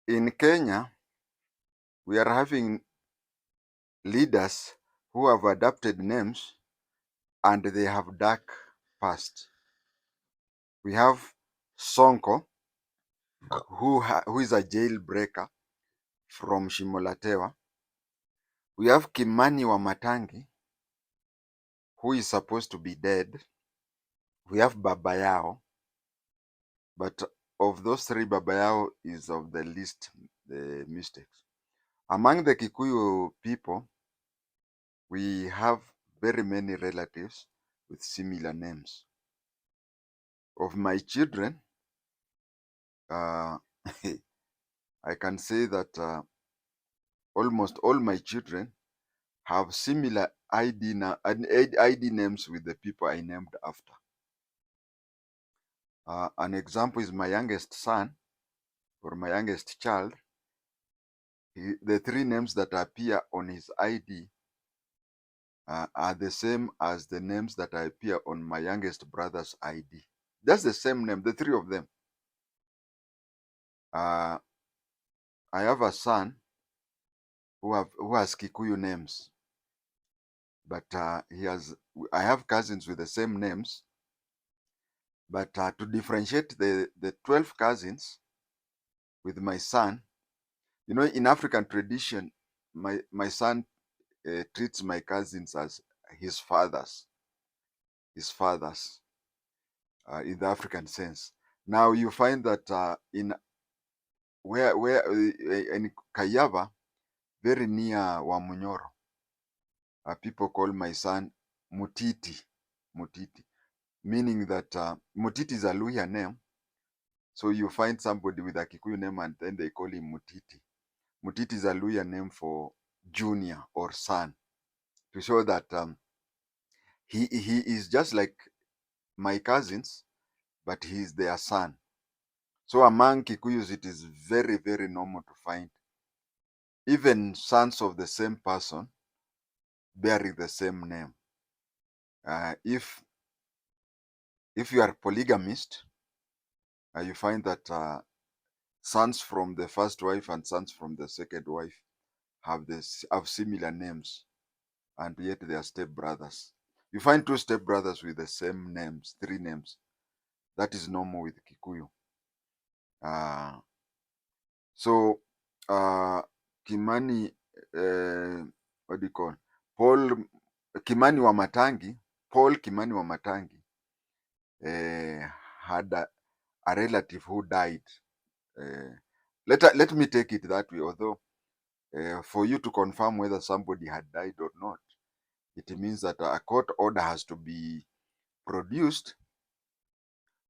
In Kenya, we are having leaders who have adopted names and they have dark past. We have Sonko, who is a jailbreaker from Shimolatewa. We have Kimani Wamatangi, who is supposed to be dead. We have Baba Yao, but of those three, Baba Yao is of the least the mistakes. Among the Kikuyu people, we have very many relatives with similar names. Of my children, uh, I can say that almost all my children have similar ID names with the people I named after. An example is my youngest son or my youngest child. The three names that appear on his ID are the same as the names that appear on my youngest brother's ID. That's the same name, the three of them. I have a son who has Kikuyu names, but I have cousins with the same names. But to differentiate the 12 cousins with my son, in African tradition, my son treats my cousins as his fathers, in the African sense. Now you find that in where in Kayaba, very near Wamunyoro, people call my son Mutiti, Mutiti, meaning that Mutiti is a Luhya name. So you find somebody with a Kikuyu name and then they call him Mutiti. Mutiti is a Luhya name for junior or son, to show that he is just like my cousins, but he is their son. So among Kikuyus, it is very, very normal to find even sons of the same person bearing the same name. If you are polygamist, you find that sons from the first wife and sons from the second wife have similar names, and yet they are stepbrothers. You find two stepbrothers with the same names, three names. That is normal with Kikuyu. Uh, so Kimani, what do you call Paul Kimani Wamatangi? Paul Kimani Wamatangi had a relative who died. Uh, let me take it that way. Although for you to confirm whether somebody had died or not, it means that a court order has to be produced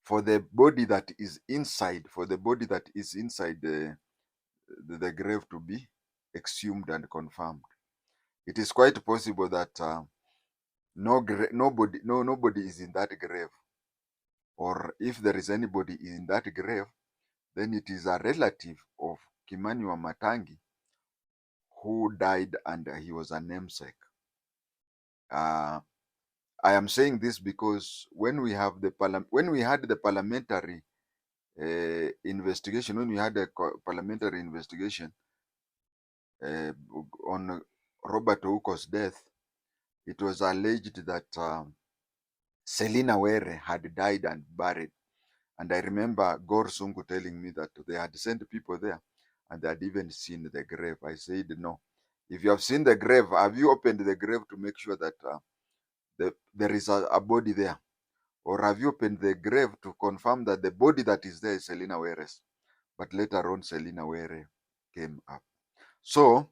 for the body that is inside, the grave to be exhumed and confirmed. It is quite possible that nobody is in that grave, or if there is anybody in that grave, then it is a relative of Kimani Wamatangi who died and he was a namesake. I am saying this because when we had the parliamentary investigation, on Robert Ouko's death, it was alleged that Selina Were had died and buried. And I remember Gor Sungu telling me that they had sent people there and they had even seen the grave. I said, no. If you have seen the grave, have you opened the grave to make sure that there is a body there? Or have you opened the grave to confirm that the body that is there is Selina Were's? But later on, Selina Were came up. So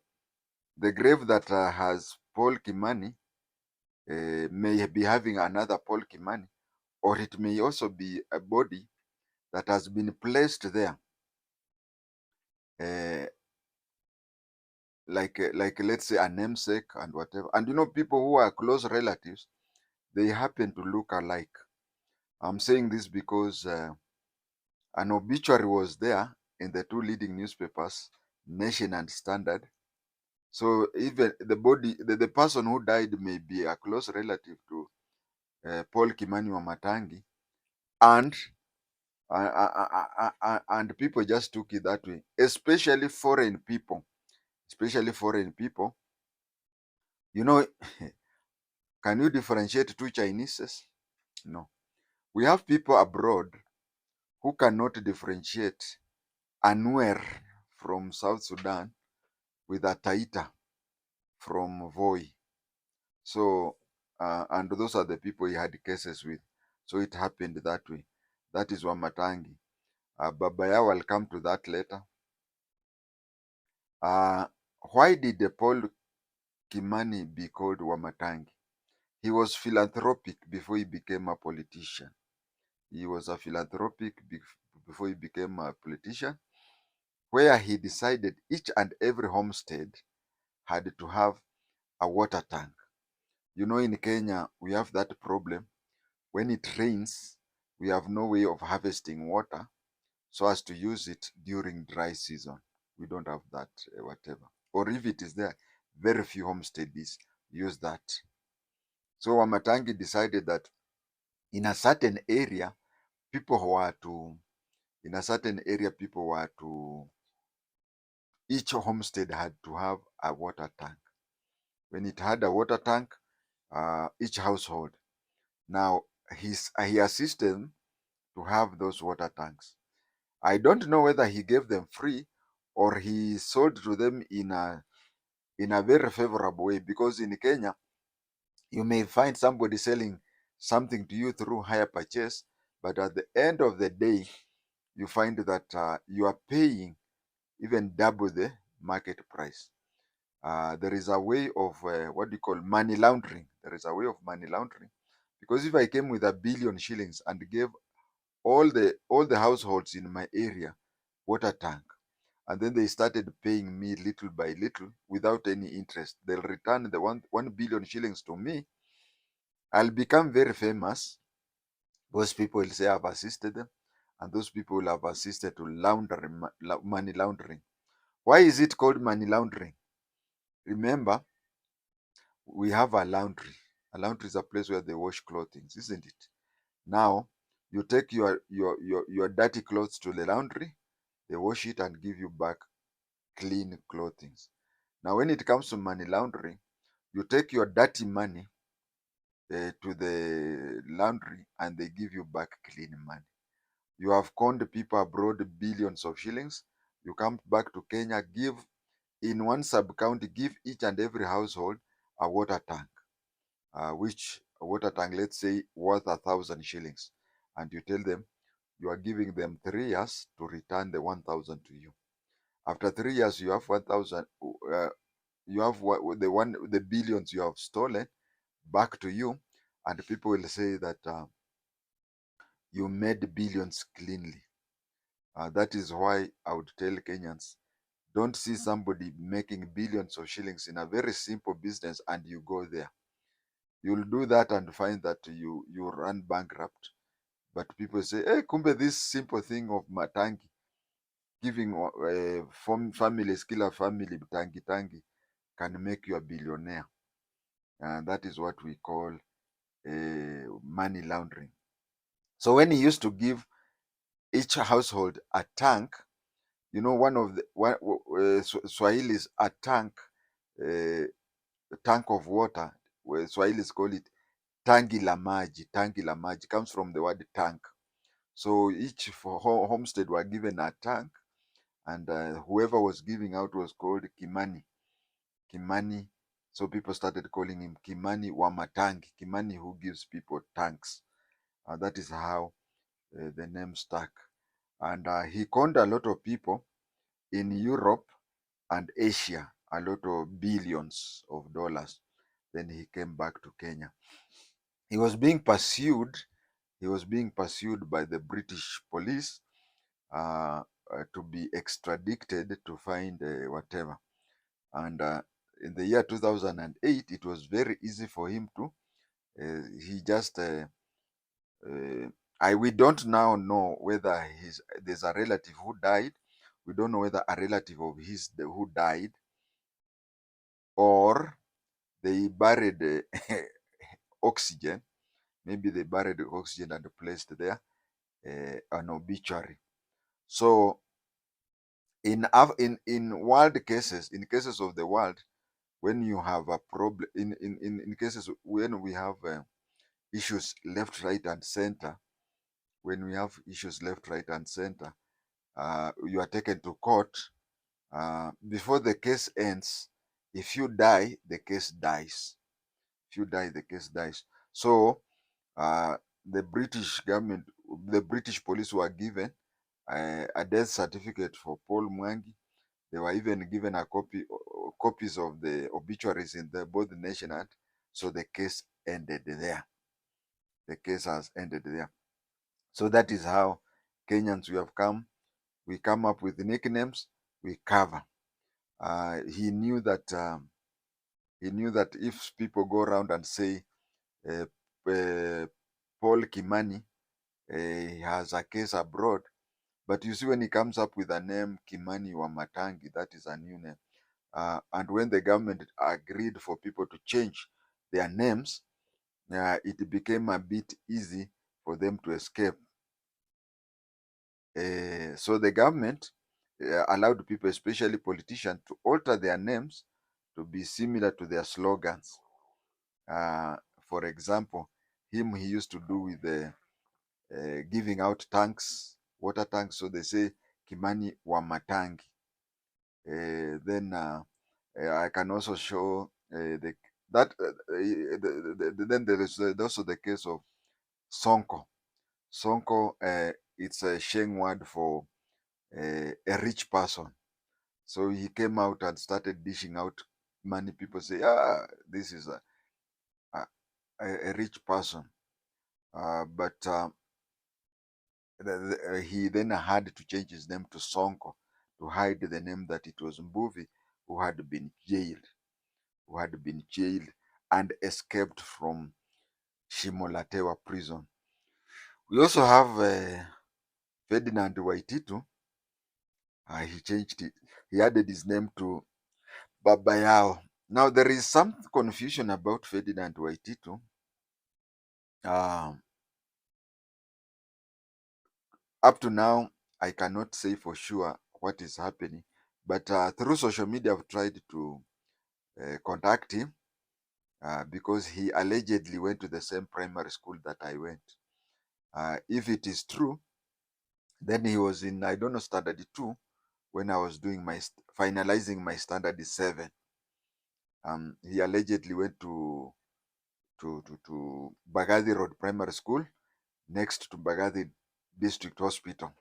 the grave that has Paul Kimani may be having another Paul Kimani, or it may also be a body that has been placed there, like let's say a namesake and whatever. And people who are close relatives, they happen to look alike. I'm saying this because an obituary was there in the two leading newspapers, Nation and Standard. So even the person who died may be a close relative to Paul Kimani Wamatangi, and And people just took it that way, especially foreign people. Especially foreign people. You know, can you differentiate two Chineses? No. We have people abroad who cannot differentiate Anwer from South Sudan with a Taita from Voi. So, and those are the people he had cases with. So it happened that way. That is Wamatangi. Babaya will come to that later. Uh, why did Paul Kimani be called Wamatangi? He was philanthropic before he became a politician. He was a philanthropic before he became a politician, where he decided each and every homestead had to have a water tank. You know, in Kenya, we have that problem. When it rains, we have no way of harvesting water so as to use it during dry season. We don't have that, whatever. Or if it is there, very few homesteads use that. So Wamatangi decided that in a certain area, people were to, in a certain area, people were to, each homestead had to have a water tank. When it had a water tank, each household. Now, he assisted them to have those water tanks. I don't know whether he gave them free or he sold to them in a very favorable way, because in Kenya you may find somebody selling something to you through hire purchase, but at the end of the day you find that you are paying even double the market price. There is a way of what do you call money laundering. There is a way of money laundering, because if I came with 1 billion shillings and gave all the households in my area water tank, and then they started paying me little by little without any interest, they'll return the 1 billion shillings to me. I'll become very famous. Those people will say I've assisted them, and those people will have assisted to launder money laundering. Why is it called money laundering? Remember, we have a laundry. A laundry is a place where they wash clothing, isn't it? Now, you take your dirty clothes to the laundry, they wash it and give you back clean clothing. Now, when it comes to money laundering, you take your dirty money to the laundry and they give you back clean money. You have conned people abroad billions of shillings. You come back to Kenya, give in one sub county, give each and every household a water tank, which a water tank, let's say, worth 1,000 shillings, and you tell them you are giving them 3 years to return the 1,000 to you. After 3 years, you have 1,000. You have the billions you have stolen back to you, and people will say that you made billions cleanly. That is why I would tell Kenyans, don't see somebody making billions of shillings in a very simple business and you go there. You'll do that and find that you run bankrupt. But people say, hey, kumbe, this simple thing of matangi, giving families, killer family, tangi tangi, can make you a billionaire. And that is what we call money laundering. So when he used to give each household a tank, you know, Swahilis, a tank of water, where Swahilis call it tangi la maji. Tangi la maji comes from the word tank. So each homestead were given a tank, and whoever was giving out was called Kimani. Kimani. So people started calling him Kimani Wamatangi, Kimani who gives people tanks. That is how the name stuck. And he conned a lot of people in Europe and Asia, a lot of billions of dollars. Then he came back to Kenya. He was being pursued. He was being pursued by the British police to be extradited to find whatever. And in the year 2008, it was very easy for him to. He just we don't now know whether there's a relative who died. We don't know whether a relative of his who died, or they buried oxygen. Maybe they buried oxygen and placed there. an obituary. So in world cases, in cases of the world, when you have a problem, in cases when we have issues left, right, and center, when we have issues left, right, and center, you are taken to court. Before the case ends, if you die, the case dies. If you die, the case dies. So uh, the British government, the British police were given a death certificate for Paul Mwangi. They were even given a copies of the obituaries in the both nation art. So the case ended there. The case has ended there. So that is how Kenyans we have come. We come up with nicknames. We cover. He knew that. He knew that if people go around and say uh, uh, Paul Kimani has a case abroad, but you see when he comes up with a name Kimani wa Matangi, that is a new name. And when the government agreed for people to change their names, it became a bit easy for them to escape. So the government allowed people, especially politicians, to alter their names to be similar to their slogans. For example, he used to do with the giving out tanks, water tanks. So they say Kimani wa Matangi. Then I can also show the that then there is also the case of Sonko. Sonko, it's a Sheng word for a rich person. So he came out and started dishing out money. People say, this is a, a rich person. But he then had to change his name to Sonko to hide the name that it was Mbuvi who had been jailed and escaped from Shimolatewa prison. We also have Ferdinand Waititu. He changed it. He added his name to Baba Yao. Now there is some confusion about Ferdinand Waititu. Um, Up to now, I cannot say for sure what is happening, but through social media, I've tried to contact him because he allegedly went to the same primary school that I went. If it is true, then he was in, I don't know, standard 2 when I was doing my finalizing my standard 7. He allegedly went to Bagathi Road Primary School next to Bagathi District Hospital.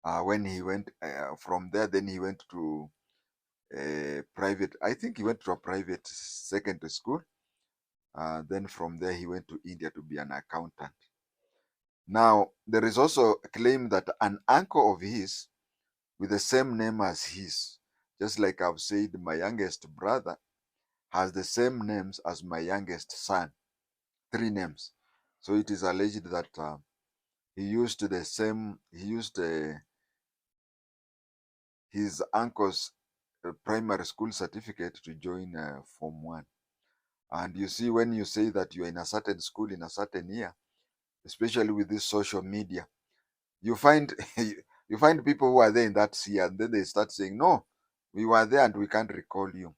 When he went from there, then he went to private, I think he went to a private secondary school. Then from there, he went to India to be an accountant. Now, there is also a claim that an uncle of his with the same name as his, just like I've said, my youngest brother has the same names as my youngest son, 3 names. So it is alleged that he used his uncle's primary school certificate to join Form 1. And you see, when you say that you're in a certain school in a certain year, especially with this social media, you find you find people who are there in that year, and then they start saying, "No, we were there and we can't recall you."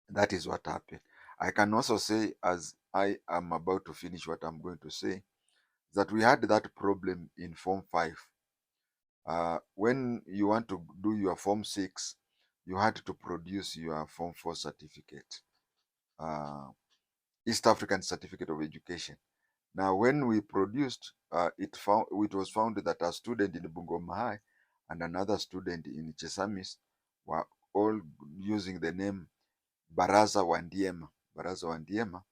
That is what happened. I can also say, as I am about to finish what I'm going to say, that we had that problem in Form 5. When you want to do your Form 6, you had to produce your Form 4 certificate, East African Certificate of Education. Now, when we produced, it was found that a student in Bungoma High and another student in Chesamis were all using the name Baraza Wandiema. Baraza Wandiema,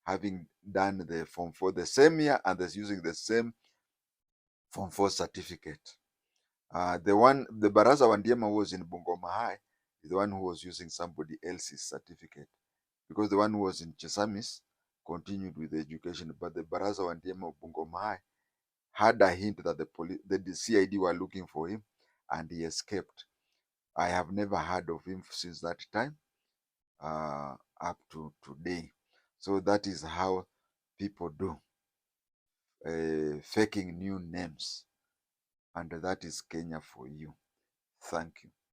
having done the Form 4 the same year and is using the same Form 4 certificate. The Baraza Wandiema was in Bungoma High, the one who was using somebody else's certificate, because the one who was in Chesamis continued with the education, but the Baraza Wandiema of Bungoma High had a hint that the CID were looking for him, and he escaped. I have never heard of him since that time up to today. So that is how people do. faking new names. And that is Kenya for you. Thank you.